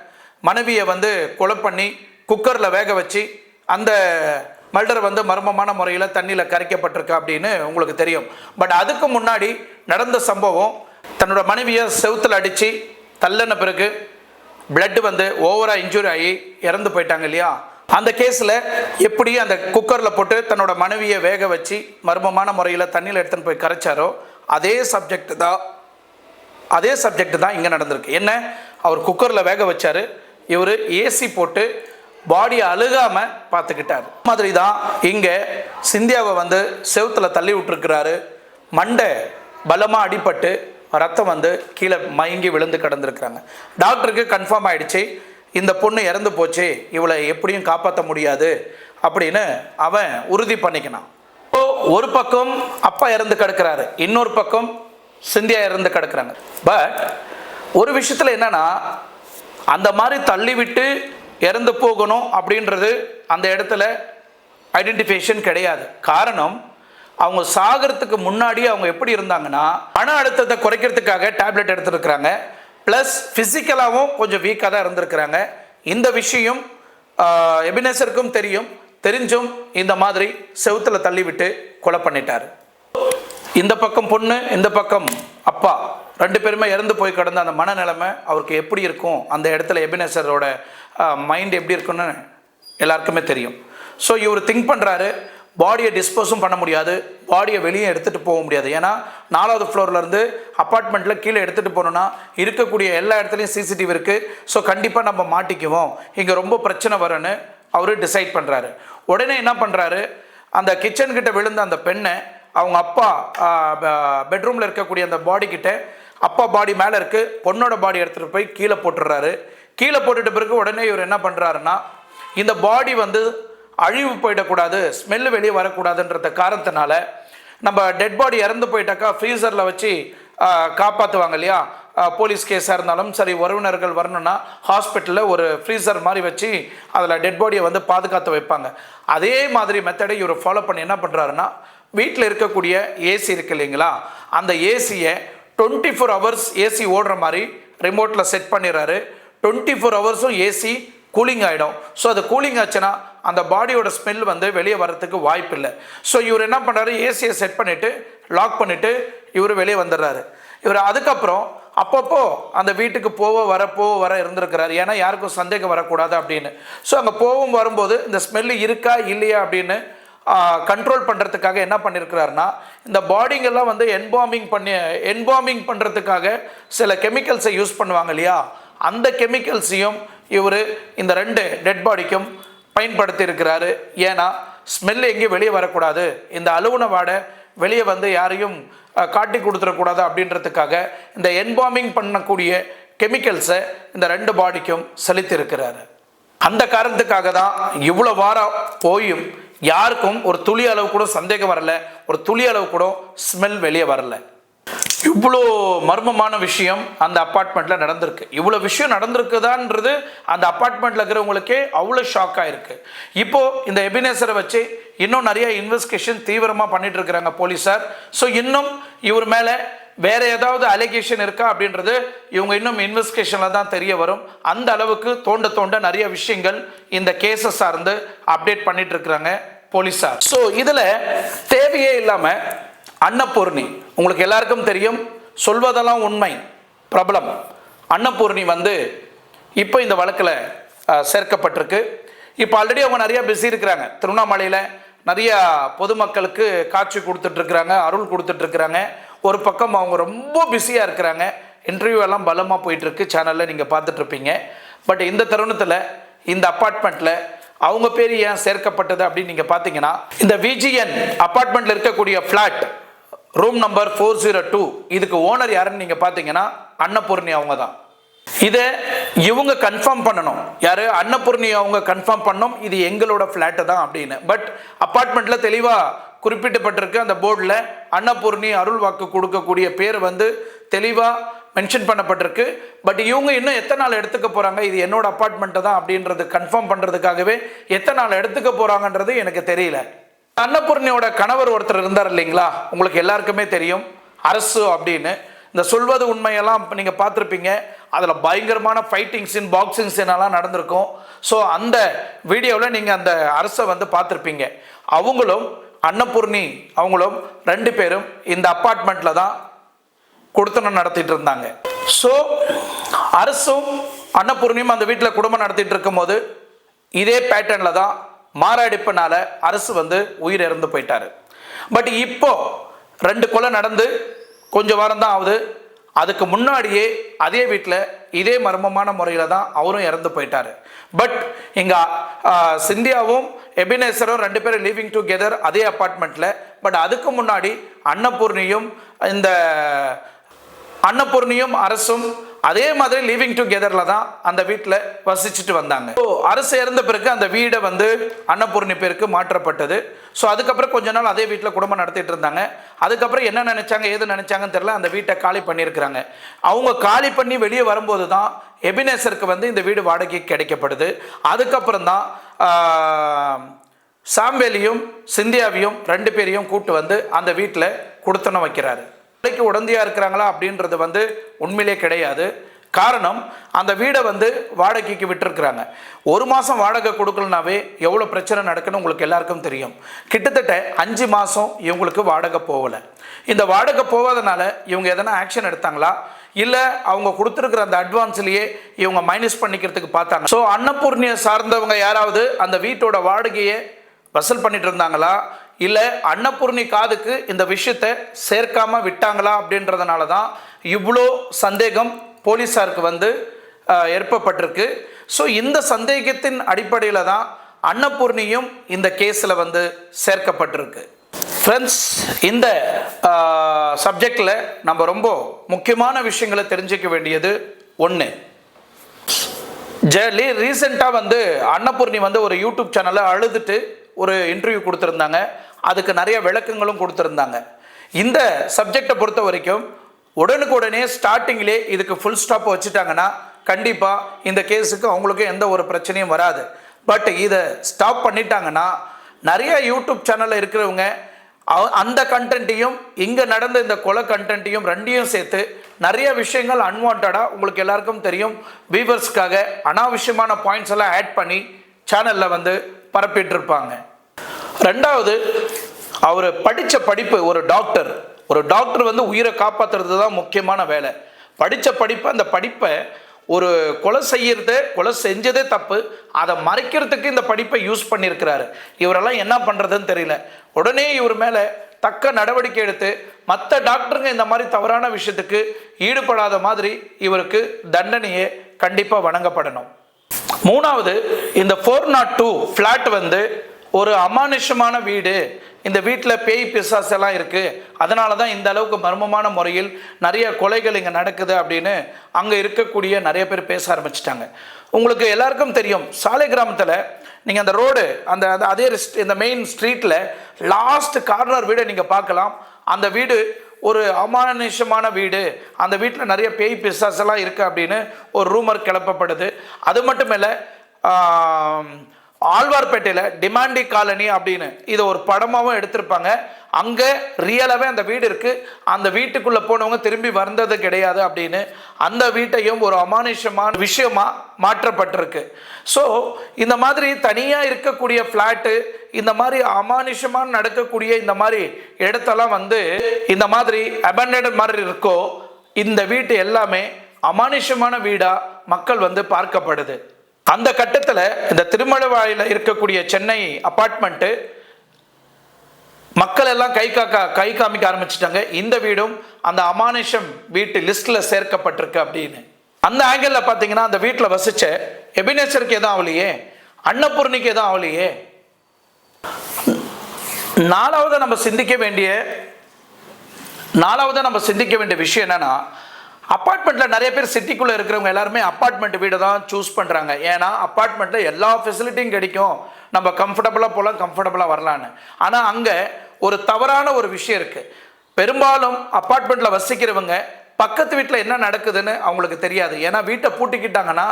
மனைவியை வந்து கொலை பண்ணி குக்கரில் வேக வச்சு அந்த மர்டர் வந்து மர்மமான முறையில் தண்ணியில் கரைக்கப்பட்டிருக்கு அப்படின்னு உங்களுக்கு தெரியும். பட் அதுக்கு முன்னாடி நடந்த சம்பவம், தன்னோட மனைவியை செவுத்தில் அடித்து தள்ளின பிறகு பிளட் வந்து ஓவராக இன்ஜூரி ஆகி இறந்து போயிட்டாங்க இல்லையா, அந்த கேஸில் எப்படி அந்த குக்கரில் போட்டு தன்னோட மனைவியை வேக வச்சு மர்மமான முறையில் தண்ணியில் எடுத்துன்னு போய் கரைச்சாரோ அதே சப்ஜெக்ட் தான் இங்கே நடந்திருக்கு. என்ன, அவர் குக்கரில் வேக வச்சார், இவர் ஏசி போட்டு பாடியை அழுகாமல் பார்த்துக்கிட்டார். மாதிரி தான் இங்கே சிந்தியாவை வந்து செவுத்தில் தள்ளி விட்டுருக்கிறாரு, மண்டை பலமாக அடிபட்டு ரத்தம் வந்து கீழே மயங்கி விழுந்து கிடந்திருக்கிறாங்க. டாக்டருக்கு கன்ஃபார்ம் ஆகிடுச்சு, இந்த பொண்ணு இறந்து போச்சு, இவளை எப்படியும் காப்பாற்ற முடியாது அப்படின்னு அவன் உறுதி பண்ணிக்கினான். ஒரு பக்கம் அப்பா இறந்து கிடக்கிறாரு, இன்னொரு பக்கம் சிந்தியா இறந்து கிடக்கிறாங்க. பட் ஒரு விஷயத்தில் என்னன்னா, அந்த மாதிரி தள்ளி விட்டு இறந்து போகணும் அப்படின்றது அந்த இடத்துல ஐடென்டிஃபிகேஷன் கிடையாது. காரணம், அவங்க சாகிறதுக்கு முன்னாடி அவங்க எப்படி இருந்தாங்கன்னா, மன அழுத்தத்தை குறைக்கிறதுக்காக டேப்லெட் எடுத்துருக்கிறாங்க, ப்ளஸ் ஃபிசிக்கலாகவும் கொஞ்சம் வீக்காக தான் இருந்திருக்கிறாங்க. இந்த விஷயம் எபினேசருக்கும் தெரிஞ்சும் இந்த மாதிரி செவுத்தில் தள்ளிவிட்டு கொலை பண்ணிட்டார். இந்த பக்கம் பொண்ணு, இந்த பக்கம் அப்பா, ரெண்டு பேருமே இறந்து போய் கிடந்த அந்த மனநிலைமை அவருக்கு எப்படி இருக்கும், அந்த இடத்துல எபினேசரோட மைண்ட் எப்படி இருக்குன்னு எல்லாருக்குமே தெரியும். ஸோ இவர் திங்க் பண்ணுறாரு, பாடியை டிஸ்போஸும் பண்ண முடியாது, பாடியை வெளியே எடுத்துகிட்டு போக முடியாது. ஏன்னா 4வது ஃப்ளோர்லேருந்து அப்பார்ட்மெண்ட்டில் கீழே எடுத்துகிட்டு போகணுன்னா இருக்கக்கூடிய எல்லா இடத்துலையும் சிசிடிவி இருக்குது. ஸோ கண்டிப்பாக நம்ம மாட்டிக்குவோம், இங்கே ரொம்ப பிரச்சனை வரும்னு அவர் டிசைட் பண்ணுறாரு. உடனே என்ன பண்ணுறாரு, அந்த கிச்சன்கிட்ட விழுந்த அந்த பெண்ணை அவங்க அப்பா பெட்ரூமில் இருக்கக்கூடிய அந்த பாடிக்கிட்ட, அப்பா பாடி மேலே இருக்குது, பொண்ணோட பாடி எடுத்துகிட்டு போய் கீழே போட்டுடுறாரு. கீழே போட்டுட்ட பிறகு உடனே இவர் என்ன பண்ணுறாருன்னா, இந்த பாடி வந்து அழிவு போயிடக்கூடாது, ஸ்மெல்லு வெளியே வரக்கூடாதுன்றத காரணத்தினால, நம்ம டெட் பாடி இறந்து போயிட்டாக்கா ஃப்ரீசரில் வச்சு காப்பாற்றுவாங்க இல்லையா, போலீஸ் கேஸாக இருந்தாலும் சரி, உறவினர்கள் வரணும்னா ஹாஸ்பிட்டலில் ஒரு ஃப்ரீசர் மாதிரி வச்சு அதில் டெட் பாடியை வந்து பாதுகாத்து வைப்பாங்க. அதே மாதிரி மெத்தடை இவர் ஃபாலோ பண்ணி என்ன பண்ணுறாருன்னா, வீட்டில் இருக்கக்கூடிய ஏசி இருக்கு இல்லைங்களா, அந்த ஏசியை 24 ஹவர்ஸ் ஏசி ஓடுற மாதிரி ரிமோட்டில் செட் பண்ணிடுறாரு. 24 ஹவர்ஸும் ஏசி கூலிங் ஆகிடும். ஸோ அது கூலிங் ஆச்சுன்னா அந்த பாடியோட ஸ்மெல் வந்து வெளியே வர்றதுக்கு வாய்ப்பு இல்லை. ஸோ இவர் என்ன பண்ணுறாரு, ஏசியை செட் பண்ணிவிட்டு லாக் பண்ணிவிட்டு இவர் வெளியே வந்துடுறாரு. இவர் அதுக்கப்புறம் அப்பப்போ அந்த வீட்டுக்கு போக வர இருந்திருக்கிறாரு, ஏன்னா யாருக்கும் சந்தேகம் வரக்கூடாது அப்படின்னு. ஸோ அங்கே போகும் வரும்போது இந்த ஸ்மெல்லு இருக்கா இல்லையா அப்படின்னு கண்ட்ரோல் பண்ணுறதுக்காக என்ன பண்ணியிருக்கிறாருன்னா, இந்த பாடிங்கெல்லாம் வந்து என்பாமிங் பண்ணுறதுக்காக சில கெமிக்கல்ஸை யூஸ் பண்ணுவாங்க இல்லையா, அந்த கெமிக்கல்ஸையும் இவர் இந்த 2 டெட் பாடிக்கும் பயன்படுத்தி இருக்கிறாரு. ஏன்னா ஸ்மெல் எங்கேயும் வெளியே வரக்கூடாது, இந்த அலுவன வாடை வெளியே வந்து யாரையும் காட்டி கொடுத்துடக்கூடாது அப்படின்றதுக்காக இந்த என்பாமிங் பண்ணக்கூடிய கெமிக்கல்ஸை இந்த 2 பாடிக்கும் செலுத்தியிருக்கிறாரு. அந்த காரணத்துக்காக தான் இவ்வளோ வாரம் போயும் யாருக்கும் ஒரு துளி அளவு கூட சந்தேகம் வரல, ஒரு துளி அளவு கூட ஸ்மெல் வெளியே வரல. இவ்வளோ மர்மமான விஷயம் அந்த அப்பார்ட்மெண்ட்டில் நடந்திருக்கு. இவ்வளோ விஷயம் நடந்திருக்குதான்றது அந்த அப்பார்ட்மெண்ட்டில் இருக்கிறவங்களுக்கே அவ்வளோ ஷாக் ஆகிருக்கு. இப்போது இந்த எபினேசரை வச்சு இன்னும் நிறைய இன்வெஸ்டிகேஷன் தீவிரமாக பண்ணிட்டு இருக்கிறாங்க போலீஸார். ஸோ இன்னும் இவர் மேலே வேற ஏதாவது அலிகேஷன் இருக்கா அப்படின்றது இவங்க இன்னும் இன்வெஸ்டிகேஷனில் தான் தெரிய வரும். அந்த அளவுக்கு தோண்ட தோண்ட நிறைய விஷயங்கள் இந்த கேஸை சார்ந்து அப்டேட் பண்ணிட்டு இருக்கிறாங்க போலீஸார். ஸோ இதில் தேவையே இல்லாமல் அன்னபூர்ணி, உங்களுக்கு எல்லாருக்கும் தெரியும், சொல்வதெல்லாம் உண்மை பிரபலம் அன்னபூர்ணி இப்போ இந்த வழக்கில் சேர்க்கப்பட்டிருக்கு. இப்போ ஆல்ரெடி அவங்க நிறைய பிஸி இருக்கிறாங்க. திருவண்ணாமலையில் நிறைய பொதுமக்களுக்கு காட்சி கொடுத்துட்ருக்குறாங்க, அருள் கொடுத்துட்ருக்குறாங்க. ஒரு பக்கம் அவங்க ரொம்ப பிஸியாக இருக்கிறாங்க. இன்டர்வியூ எல்லாம் பலமாக போயிட்டுருக்கு, சேனலில் நீங்கள் பார்த்துட்ருப்பீங்க. பட் இந்த தருணத்தில் இந்த அப்பார்ட்மெண்ட்டில் அவங்க பேர் ஏன் சேர்க்கப்பட்டது அப்படின்னு நீங்கள் பார்த்தீங்கன்னா, இந்த விஜிஎன் அப்பார்ட்மெண்ட்டில் இருக்கக்கூடிய ஃப்ளாட் ரூம் நம்பர் 402 இதுக்கு ஓனர் யாருன்னு நீங்கள் பார்த்தீங்கன்னா அன்னபூர்ணி அவங்க தான். இதை இவங்க கன்ஃபார்ம் பண்ணணும். யாரு? அன்னபூர்ணி அவங்க கன்ஃபார்ம் பண்ணணும் இது எங்களோட ஃப்ளாட்டு தான் அப்படின்னு. பட் அப்பார்ட்மெண்ட்டில் தெளிவாக குறிப்பிட்டப்பட்டிருக்கு. அந்த போர்டில் அன்னபூர்ணி அருள் வாக்கு கொடுக்கக்கூடிய பேர் தெளிவாக மென்ஷன் பண்ணப்பட்டிருக்கு. பட் இவங்க இன்னும் எத்தனை நாள் எடுத்துக்க போகிறாங்க, இது என்னோட அப்பார்ட்மெண்ட்டு தான் அப்படின்றது கன்ஃபார்ம் பண்ணுறதுக்காகவே எத்தனை நாள் எடுத்துக்க போகிறாங்கன்றது எனக்கு தெரியல. அன்னபூர்ணியோட கணவர் ஒருத்தர் இருந்தார் இல்லைங்களா, உங்களுக்கு எல்லாருக்குமே தெரியும், அரசு அப்படின்னு. இந்த சொல்வது உண்மையெல்லாம் நீங்கள் பார்த்துருப்பீங்க. அதில் பயங்கரமான ஃபைட்டிங் சீன், பாக்ஸிங் சீன் எல்லாம் நடந்திருக்கும். ஸோ அந்த வீடியோவில் நீங்கள் அந்த அரசை பார்த்துருப்பீங்க. அவங்களும் அன்னபூர்ணி அவங்களும் 2 பேரும் இந்த அப்பார்ட்மெண்ட்டில் தான் குடுத்தனம் நடத்திட்டு இருந்தாங்க. ஸோ அரசும் அன்னபூர்ணியும் அந்த வீட்டில் குடும்பம் நடத்திட்டு இருக்கும் போது இதே பேட்டர்னில் தான் மாரடைப்புனால அரசு உயிர் இறந்து போயிட்டாரு. பட் இப்போ 2 கொலை நடந்து கொஞ்சம் வாரம் தான் ஆகுது. அதுக்கு முன்னாடியே அதே வீட்டில் இதே மர்மமான முறையில் தான் அவரும் இறந்து போயிட்டாரு. பட் இங்கே சிந்தியாவும் எபினேசரும் 2 பேரும் லிவிங் டுகெதர் அதே அப்பார்ட்மெண்ட்டில். பட் அதுக்கு முன்னாடி அன்னபூர்ணியும் அரசும் அதே மாதிரி லிவிங் டுகெதரில் தான் அந்த வீட்டில் வசிச்சுட்டு வந்தாங்க. ஸோ அரசு இறந்த பிறகு அந்த வீடை அன்னபூர்ணி பேருக்கு மாற்றப்பட்டது. ஸோ அதுக்கப்புறம் கொஞ்ச நாள் அதே வீட்டில் குடும்பம் நடத்திட்டு இருந்தாங்க. அதுக்கப்புறம் என்ன நினைச்சாங்க, ஏது நினைச்சாங்கன்னு தெரியல, அந்த வீட்டை காலி பண்ணியிருக்கிறாங்க. அவங்க காலி பண்ணி வெளியே வரும்போது தான் எபினேசருக்கு இந்த வீடு வாடகைக்கு கிடைக்கப்படுது. அதுக்கப்புறம் தான் சாம்பேலியும் சிந்தியாவையும் 2 பேரையும் கூட்டு அந்த வீட்டில் குடுத்தனம் வைக்கிறாரு. விலைக்கு உடந்தையாக இருக்கிறாங்களா அப்படின்றது உண்மையிலே கிடையாது. காரணம், அந்த வீடை வாடகைக்கு விட்டுருக்குறாங்க. 1 மாதம் வாடகை கொடுக்கலனாவே எவ்வளோ பிரச்சனை நடக்குன்னு உங்களுக்கு எல்லாருக்கும் தெரியும். கிட்டத்தட்ட 5 மாதம் இவங்களுக்கு வாடகை போகலை. இந்த வாடகை போகாதனால இவங்க எதனா ஆக்ஷன் எடுத்தாங்களா, இல்லை அவங்க கொடுத்துருக்குற அந்த அட்வான்ஸ்லேயே இவங்க மைனஸ் பண்ணிக்கிறதுக்கு பார்த்தாங்க. ஸோ அன்னபூர்ணியை சார்ந்தவங்க யாராவது அந்த வீட்டோட வாடகையை வசூல் பண்ணிட்டு இருந்தாங்களா, இல்லை அன்னபூர்ணி காதுக்கு இந்த விஷயத்தை சேர்க்காம விட்டாங்களா அப்படின்றதுனால தான் இவ்வளோ சந்தேகம் போலீஸாருக்கு ஏற்பட்டிருக்கு. ஸோ இந்த சந்தேகத்தின் அடிப்படையில் தான் அன்னபூர்ணியும் இந்த கேஸில் சேர்க்கப்பட்டிருக்கு. ஃப்ரெண்ட்ஸ், இந்த சப்ஜெக்டில் நம்ம ரொம்ப முக்கியமான விஷயங்களை தெரிஞ்சிக்க வேண்டியது ஒன்று. ரீசெண்டாக அன்னபூர்ணி ஒரு யூடியூப் சேனலில் அழுதுட்டு ஒரு இன்டர்வியூ கொடுத்துருந்தாங்க. அதுக்கு நிறைய விளக்கங்களும் கொடுத்துருந்தாங்க. இந்த சப்ஜெக்டை பொறுத்த வரைக்கும் உடனுக்குடனே ஸ்டார்டிங்லே இதுக்கு ஃபுல் ஸ்டாப் வச்சுட்டாங்கன்னா கண்டிப்பாக இந்த கேஸுக்கு அவங்களுக்கு எந்த ஒரு பிரச்சனையும் வராது. பட் இதை ஸ்டாப் பண்ணிட்டாங்கன்னா நிறைய யூடியூப் சேனலில் இருக்கிறவங்க அந்த கண்டென்ட்டையும் இங்கே நடந்த இந்த கொலை கண்டென்ட்டையும் 2யும் சேர்த்து நிறைய விஷயங்கள் அன்வான்டாக, உங்களுக்கு எல்லாருக்கும் தெரியும், வியூவர்ஸ்க்காக அனாவசியமான பாயிண்ட்ஸ் எல்லாம் ஆட் பண்ணி சேனலில் பரப்பிட்டு இருப்பாங்க. 2வது, அவர் படித்த படிப்பு ஒரு டாக்டர் உயிரை காப்பாற்றுறது தான் முக்கியமான வேலை. படித்த படிப்பு, அந்த படிப்பை ஒரு கொலை செஞ்சதே தப்பு, அதை மறைக்கிறதுக்கு இந்த படிப்பை யூஸ் பண்ணியிருக்கிறாரு. இவரெல்லாம் என்ன பண்ணுறதுன்னு தெரியல. உடனே இவர் மேலே தக்க நடவடிக்கை எடுத்து மற்ற டாக்டருங்க இந்த மாதிரி தவறான விஷயத்துக்கு ஈடுபடாத மாதிரி இவருக்கு தண்டனையே கண்டிப்பாக வழங்கப்படணும். 3வது, இந்த 402 ஃப்ளாட் ஒரு அமானுஷமான வீடு. இந்த வீட்டில் பேய் பிசாசு எல்லாம் இருக்குது, அதனால தான் இந்த அளவுக்கு மர்மமான முறையில் நிறைய கொலைகள் இங்கே நடக்குது அப்படின்னு அங்கே இருக்கக்கூடிய நிறைய பேர் பேச ஆரம்பிச்சிட்டாங்க. உங்களுக்கு எல்லாருக்கும் தெரியும், சாலை கிராமத்தில் நீங்கள் அந்த ரோடு அதே இந்த மெயின் ஸ்ட்ரீட்டில் லாஸ்ட் கார்னர் வீடை நீங்கள் பார்க்கலாம். அந்த வீடு ஒரு அமானுஷமான வீடு, அந்த வீட்டில் நிறைய பேய் பிசாசெல்லாம் இருக்குது அப்படின்னு ஒரு ரூமர் கிளப்பப்படுது. அது மட்டும் இல்லை, ஆழ்வார்பேட்டையில் டிமாண்டி காலனி அப்படின்னு இதை ஒரு படமாகவும் எடுத்திருப்பாங்க. அங்கே ரியலாகவே அந்த வீடு இருக்குது, அந்த வீட்டுக்குள்ளே போனவங்க திரும்பி வந்தது கிடையாது அப்படின்னு அந்த வீட்டையும் ஒரு அமானுஷமான விஷயமாக மாற்றப்பட்டிருக்கு. ஸோ இந்த மாதிரி தனியாக இருக்கக்கூடிய ஃப்ளாட்டு, இந்த மாதிரி அமானுஷமாக நடக்கக்கூடிய இந்த மாதிரி இடத்தெல்லாம் இந்த மாதிரி அபண்டன்ட் மாதிரி இருக்கோ, இந்த வீட்டு எல்லாமே அமானுஷமான வீடாக மக்கள் பார்க்கப்படுது. அந்த கட்டத்தில் இந்த திருமலைவாயில இருக்கக்கூடிய சென்னை அபார்ட்மெண்ட்டு மக்கள் எல்லாம் கை காமிக்க ஆரம்பிச்சிட்டாங்க. இந்த வீடும் அந்த அமானுஷம் வீட்டு லிஸ்ட்ல சேர்க்கப்பட்டிருக்கு அப்படின்னு. அந்த ஆங்கிள் பார்த்தீங்கன்னா அந்த வீட்டில் வசிச்ச எபினேசருக்கு எதுவும் ஆகலையே, அன்னபூர்ணிக்கு எதுவும் ஆகலையே. நாலாவது நம்ம சிந்திக்க வேண்டிய விஷயம் என்னன்னா, அப்பார்ட்மெண்ட்ல நிறைய பேர் சிட்டிக்குள்ள இருக்கிறவங்க எல்லாருமே அப்பார்ட்மெண்ட் வீடு தான் சூஸ் பண்றாங்க. ஏன்னா அப்பார்ட்மெண்ட்ல எல்லா ஃபெசிலிட்டியும் கிடைக்கும், நம்ம கம்ஃபர்டபுளா போகலாம், கம்ஃபர்டபுளா வரலான்னு. ஆனா அங்க ஒரு தவறான ஒரு விஷயம் இருக்கு. பெரும்பாலும் அப்பார்ட்மெண்ட்ல வசிக்கிறவங்க பக்கத்து வீட்டில் என்ன நடக்குதுன்னு அவங்களுக்கு தெரியாது. ஏன்னா வீட்டை பூட்டிக்கிட்டாங்கன்னா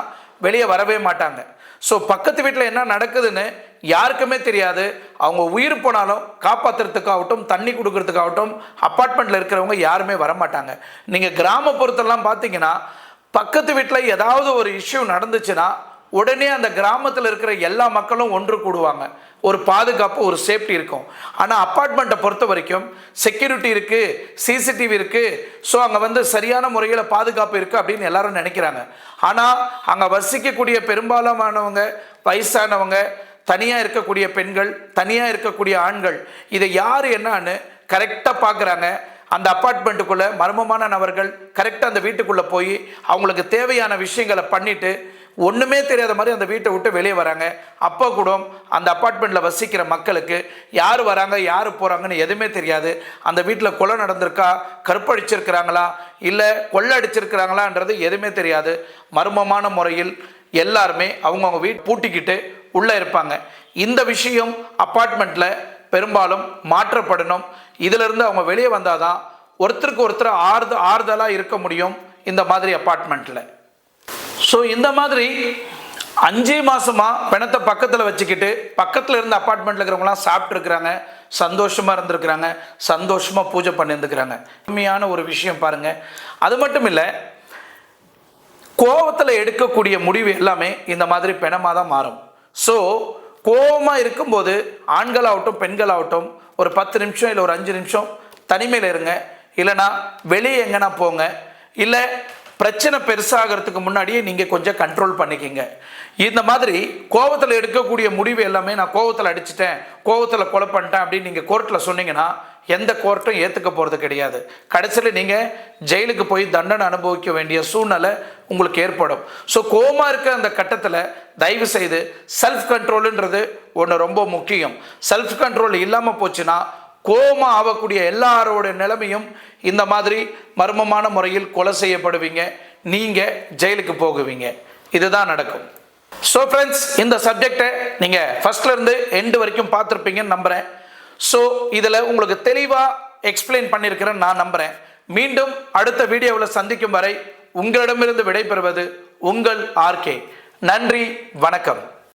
வெளியே வரவே மாட்டாங்க. ஸோ பக்கத்து வீட்டில் என்ன நடக்குதுன்னு யாருக்குமே தெரியாது. அவங்க உயிர் போனாலும் காப்பாற்றுறதுக்காகட்டும், தண்ணி கொடுக்கறதுக்காகட்டும் அப்பார்ட்மெண்ட்டில் இருக்கிறவங்க யாருமே வரமாட்டாங்க. நீங்கள் கிராமப்புறத்தெல்லாம் பார்த்தீங்கன்னா பக்கத்து வீட்டில் ஏதாவது ஒரு இஷ்யூ நடந்துச்சுன்னா உடனே அந்த கிராமத்தில் இருக்கிற எல்லா மக்களும் ஒன்று கூடுவாங்க. ஒரு பாதுகாப்பு, ஒரு சேஃப்டி இருக்கும். ஆனால் அப்பார்ட்மெண்ட்டை பொறுத்த வரைக்கும் செக்யூரிட்டி இருக்குது, சிசிடிவி இருக்குது, ஸோ அங்கே சரியான முறையில் பாதுகாப்பு இருக்குது அப்படின்னு எல்லாரும் நினைக்கிறாங்க. ஆனால் அங்கே வசிக்கக்கூடிய பெரும்பாலானவங்க, வயசானவங்க, தனியாக இருக்கக்கூடிய பெண்கள், தனியாக இருக்கக்கூடிய ஆண்கள், இதை யார் என்னன்னு கரெக்டாக பார்க்குறாங்க. அந்த அப்பார்ட்மெண்ட்டுக்குள்ளே மர்மமான நபர்கள் கரெக்டாக அந்த வீட்டுக்குள்ளே போய் அவங்களுக்கு தேவையான விஷயங்களை பண்ணிவிட்டு ஒன்றுமே தெரியாத மாதிரி அந்த வீட்டை விட்டு வெளியே வராங்க. அப்போ கூட அந்த அப்பார்ட்மெண்ட்டில் வசிக்கிற மக்களுக்கு யார் வராங்க யார் போகிறாங்கன்னு எதுவுமே தெரியாது. அந்த வீட்டில் கொலை நடந்திருக்கா, கருப்படிச்சிருக்கிறாங்களா, இல்லை கொள்ளை அடிச்சிருக்கிறாங்களான்றது எதுவுமே தெரியாது. மர்மமான முறையில் எல்லாருமே அவங்கவுங்க வீட்டு பூட்டிக்கிட்டு உள்ளே இருப்பாங்க. இந்த விஷயம் அப்பார்ட்மெண்ட்டில் பெரும்பாலும் மாற்றப்படணும். இதிலிருந்து அவங்க வெளியே வந்தால் தான் ஒருத்தருக்கு ஒருத்தர் ஆறுதலாக இருக்க முடியும் இந்த மாதிரி அப்பார்ட்மெண்ட்டில். ஸோ இந்த மாதிரி 5 மாதமாக பிணத்தை பக்கத்தில் வச்சுக்கிட்டு பக்கத்தில் இருந்த அப்பார்ட்மெண்ட்டில் இருக்கிறவங்களாம் சாப்பிட்ருக்குறாங்க, சந்தோஷமாக இருந்திருக்கிறாங்க, சந்தோஷமாக பூஜை பண்ணியிருந்துக்கிறாங்க. உண்மையான ஒரு விஷயம் பாருங்கள். அது மட்டும் இல்லை, கோபத்தில் எடுக்கக்கூடிய முடிவு எல்லாமே இந்த மாதிரி பிணமாக தான் மாறும். ஸோ கோபமாக இருக்கும்போது ஆண்களாகட்டும் பெண்களாகட்டும் ஒரு 10 நிமிஷம் இல்லை ஒரு 5 நிமிஷம் தனிமையில் இருங்க. இல்லைனா வெளியே எங்கன்னா போங்க. இல்லை பிரச்சனை பெருசாகிறதுக்கு முன்னாடியே நீங்கள் கொஞ்சம் கண்ட்ரோல் பண்ணிக்கிங்க. இந்த மாதிரி கோபத்தில் எடுக்கக்கூடிய முடிவு எல்லாமே நான் கோபத்தில் அடிச்சிட்டேன், கோபத்தில் கொலை பண்ணிட்டேன் அப்படின்னு நீங்கள் கோர்ட்டில் சொன்னீங்கன்னா எந்த கோர்ட்டும் ஏற்றுக்க போகிறது கிடையாது. கடைசியில் நீங்கள் ஜெயிலுக்கு போய் தண்டனை அனுபவிக்க வேண்டிய சூழ்நிலை உங்களுக்கு ஏற்படும். ஸோ கோபமாக இருக்க அந்த கட்டத்தில் தயவு செய்து செல்ஃப் கண்ட்ரோலுன்றது ஒன்று ரொம்ப முக்கியம். செல்ஃப் கண்ட்ரோல் இல்லாமல் போச்சுன்னா கோபமாக ஆகக்கூடிய எல்லாரோட நிலைமையும் இந்த மாதிரி மர்மமான முறையில் கொலை செய்யப்படுவீங்க, நீங்கள் ஜெயிலுக்கு போகுவீங்க. இதுதான் நடக்கும். ஸோ ஃப்ரெண்ட்ஸ், இந்த சப்ஜெக்டை நீங்கள் ஃபர்ஸ்ட்லேருந்து எண்டு வரைக்கும் பார்த்துருப்பீங்கன்னு நம்புகிறேன். ஸோ இதில் உங்களுக்கு தெளிவாக எக்ஸ்பிளைன் பண்ணியிருக்கிறேன்னு நான் நம்புகிறேன். மீண்டும் அடுத்த வீடியோவில் சந்திக்கும் வரை உங்களிடமிருந்து விடைபெறுவது உங்கள் ஆர்கே. நன்றி, வணக்கம்.